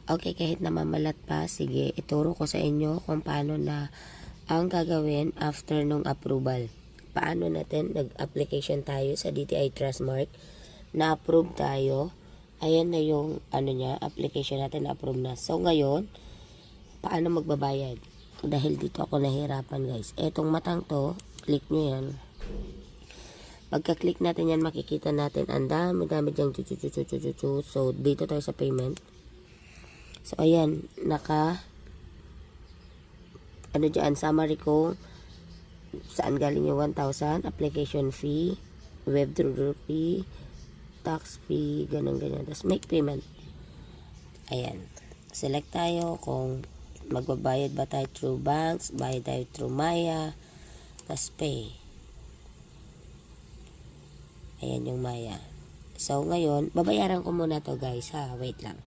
Okay, kahit na mamalat pa, sige, ituro ko sa inyo kung paano na ang gagawin after nung approval. Paano natin nag-application tayo sa DTI Trustmark, na-approve tayo. Ayan na yung application natin na-approve na. So ngayon, paano magbabayad? Dahil dito ako nahirapan guys. Etong matang to, click nyo yan. Pagka-click natin yan, makikita natin ang dami-dami dyang chuchu. So dito tayo sa payment. So ayan, dyan, summary ko, saan galing yung 1,000, application fee, withdrawal fee, tax fee, ganun-ganun. Tapos make payment. Ayan. Select tayo kung magbabayad ba tayo through banks, bayad tayo through Maya, tapos pay. Ayan yung Maya. So ngayon, babayaran ko muna to guys ha. Wait lang.